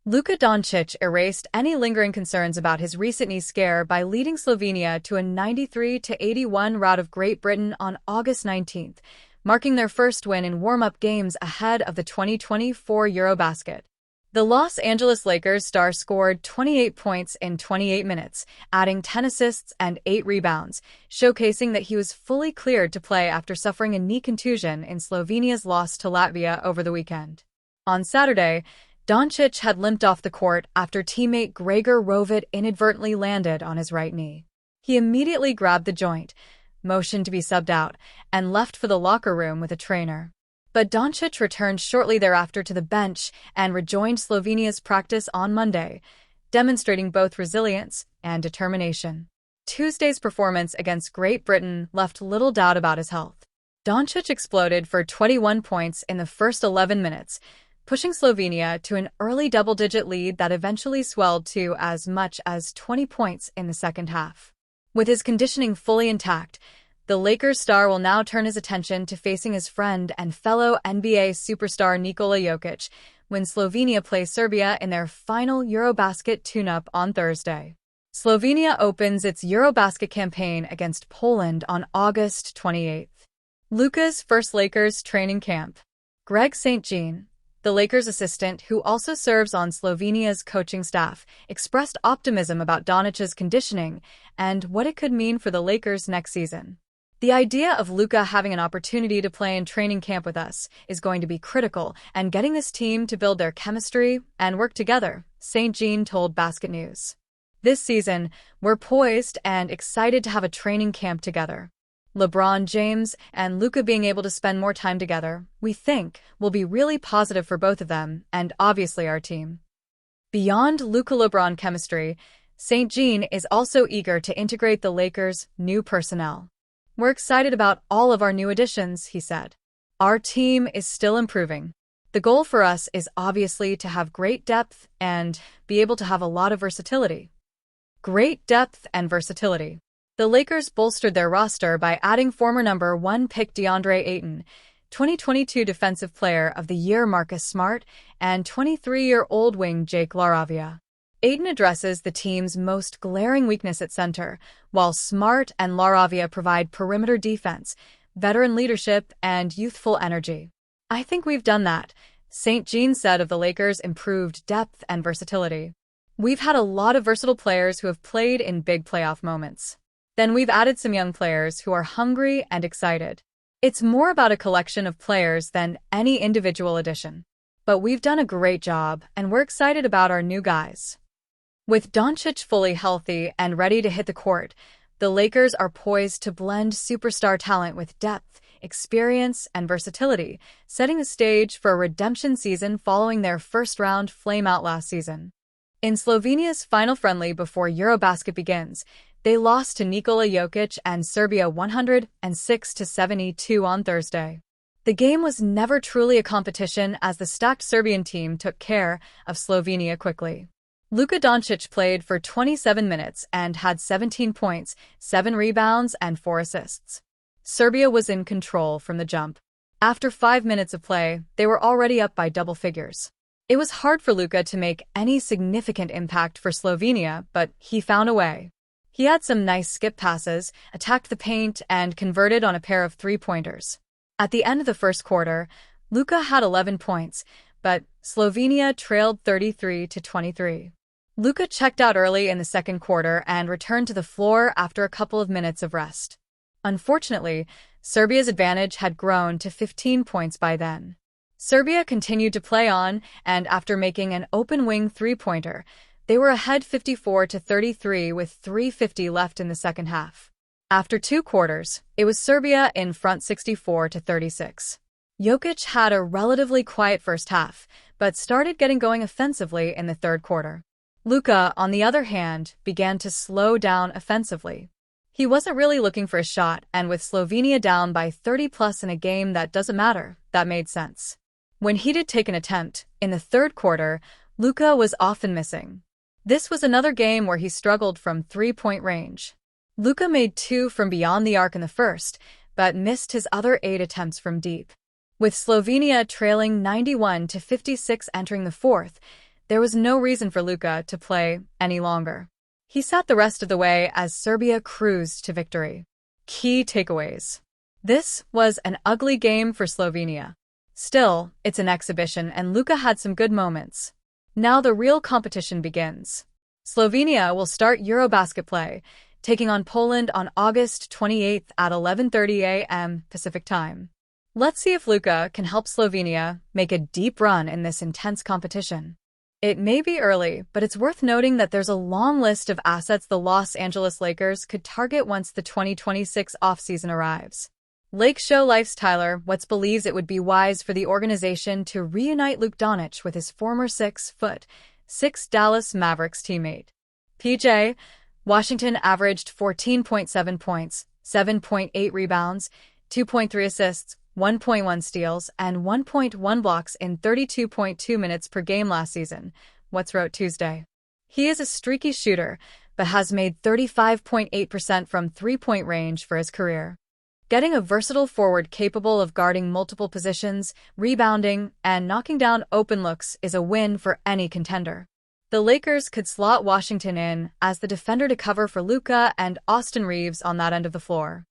Luka Doncic erased any lingering concerns about his recent knee scare by leading Slovenia to a 93-81 rout of Great Britain on August 19th, marking their first win in warm-up games ahead of the 2024 Eurobasket. The Los Angeles Lakers star scored 28 points in 28 minutes, adding 10 assists and 8 rebounds, showcasing that he was fully cleared to play after suffering a knee contusion in Slovenia's loss to Latvia over the weekend. On Saturday, Doncic had limped off the court after teammate Gregor Rovid inadvertently landed on his right knee. He immediately grabbed the joint, motioned to be subbed out, and left for the locker room with a trainer. But Doncic returned shortly thereafter to the bench and rejoined Slovenia's practice on Monday, demonstrating both resilience and determination. Tuesday's performance against Great Britain left little doubt about his health. Doncic exploded for 21 points in the first 11 minutes, pushing Slovenia to an early double-digit lead that eventually swelled to as much as 20 points in the second half. With his conditioning fully intact, the Lakers star will now turn his attention to facing his friend and fellow NBA superstar Nikola Jokic when Slovenia plays Serbia in their final Eurobasket tune-up on Thursday. Slovenia opens its Eurobasket campaign against Poland on August 28th. Luka's first Lakers training camp. Greg St. Jean, the Lakers assistant who also serves on Slovenia's coaching staff, expressed optimism about Doncic's conditioning and what it could mean for the Lakers next season. The idea of Luka having an opportunity to play in training camp with us is going to be critical, and getting this team to build their chemistry and work together, St. Jean told Basket News. This season, we're poised and excited to have a training camp together. LeBron James and Luka being able to spend more time together, we think, will be really positive for both of them and obviously our team. Beyond Luka-LeBron chemistry, St. Jean is also eager to integrate the Lakers' new personnel. We're excited about all of our new additions, he said. Our team is still improving. The goal for us is obviously to have great depth and be able to have a lot of versatility. Great depth and versatility. The Lakers bolstered their roster by adding former number 1 pick DeAndre Ayton, 2022 Defensive Player of the Year Marcus Smart, and 23-year-old wing Jake LaRavia. Ayton addresses the team's most glaring weakness at center, while Smart and LaRavia provide perimeter defense, veteran leadership, and youthful energy. I think we've done that, St. Jean said of the Lakers' improved depth and versatility. We've had a lot of versatile players who have played in big playoff moments. Then we've added some young players who are hungry and excited. It's more about a collection of players than any individual addition. But we've done a great job, and we're excited about our new guys. With Doncic fully healthy and ready to hit the court, the Lakers are poised to blend superstar talent with depth, experience, and versatility, setting the stage for a redemption season following their first-round flame-out last season. In Slovenia's final friendly before Eurobasket begins, they lost to Nikola Jokic and Serbia 106-72 on Thursday. The game was never truly a competition as the stacked Serbian team took care of Slovenia quickly. Luka Doncic played for 27 minutes and had 17 points, 7 rebounds, and 4 assists. Serbia was in control from the jump. After 5 minutes of play, they were already up by double figures. It was hard for Luka to make any significant impact for Slovenia, but he found a way. He had some nice skip passes, attacked the paint, and converted on a pair of three-pointers. At the end of the first quarter, Luka had 11 points, but Slovenia trailed 33-23. Luka checked out early in the second quarter and returned to the floor after a couple of minutes of rest. Unfortunately, Serbia's advantage had grown to 15 points by then. Serbia continued to play on, and after making an open wing three-pointer, they were ahead 54-33 with 3:50 left in the second half. After 2 quarters, it was Serbia in front 64-36. Jokic had a relatively quiet first half, but started getting going offensively in the third quarter. Luka, on the other hand, began to slow down offensively. He wasn't really looking for a shot, and with Slovenia down by 30+ in a game that doesn't matter, that made sense. When he did take an attempt, in the third quarter, Luka was often missing. This was another game where he struggled from three-point range. Luka made 2 from beyond the arc in the first, but missed his other 8 attempts from deep. With Slovenia trailing 91-56 entering the fourth, there was no reason for Luka to play any longer. He sat the rest of the way as Serbia cruised to victory. Key takeaways. This was an ugly game for Slovenia. Still, it's an exhibition and Luka had some good moments. Now the real competition begins. Slovenia will start Eurobasket play, taking on Poland on August 28th at 11:30 a.m. Pacific Time. Let's see if Luka can help Slovenia make a deep run in this intense competition. It may be early, but it's worth noting that there's a long list of assets the Los Angeles Lakers could target once the 2026 offseason arrives. Lake Show Life's Tyler Watts believes it would be wise for the organization to reunite Luka Doncic with his former 6'6" Dallas Mavericks teammate. PJ, Washington averaged 14.7 points, 7.8 rebounds, 2.3 assists, 1.1 steals, and 1.1 blocks in 32.2 minutes per game last season, Watts wrote Tuesday. He is a streaky shooter, but has made 35.8% from three-point range for his career. Getting a versatile forward capable of guarding multiple positions, rebounding, and knocking down open looks is a win for any contender. The Lakers could slot Washington in as the defender to cover for Luka and Austin Reeves on that end of the floor.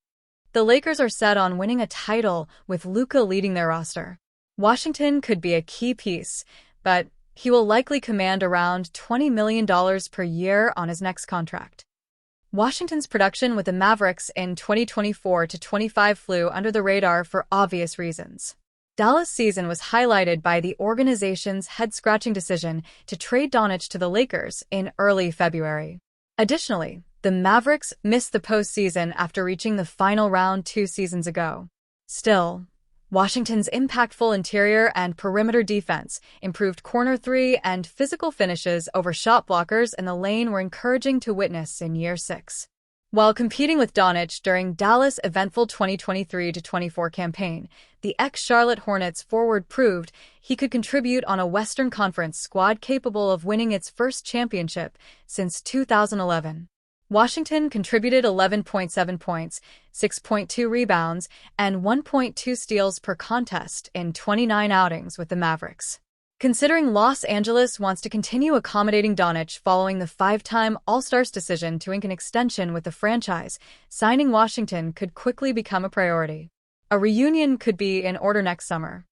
The Lakers are set on winning a title with Luka leading their roster. Washington could be a key piece, but he will likely command around $20 million per year on his next contract. Washington's production with the Mavericks in 2024-25 flew under the radar for obvious reasons. Dallas' season was highlighted by the organization's head-scratching decision to trade Doncic to the Lakers in early February. Additionally, the Mavericks missed the postseason after reaching the final round 2 seasons ago. Still, Washington's impactful interior and perimeter defense, improved corner three, and physical finishes over shot blockers in the lane were encouraging to witness in Year 6. While competing with Doncic during Dallas' eventful 2023-24 campaign, the ex-Charlotte Hornets forward proved he could contribute on a Western Conference squad capable of winning its first championship since 2011. Washington contributed 11.7 points, 6.2 rebounds, and 1.2 steals per contest in 29 outings with the Mavericks. Considering Los Angeles wants to continue accommodating Doncic following the 5-time All-Star's decision to ink an extension with the franchise, signing Washington could quickly become a priority. A reunion could be in order next summer.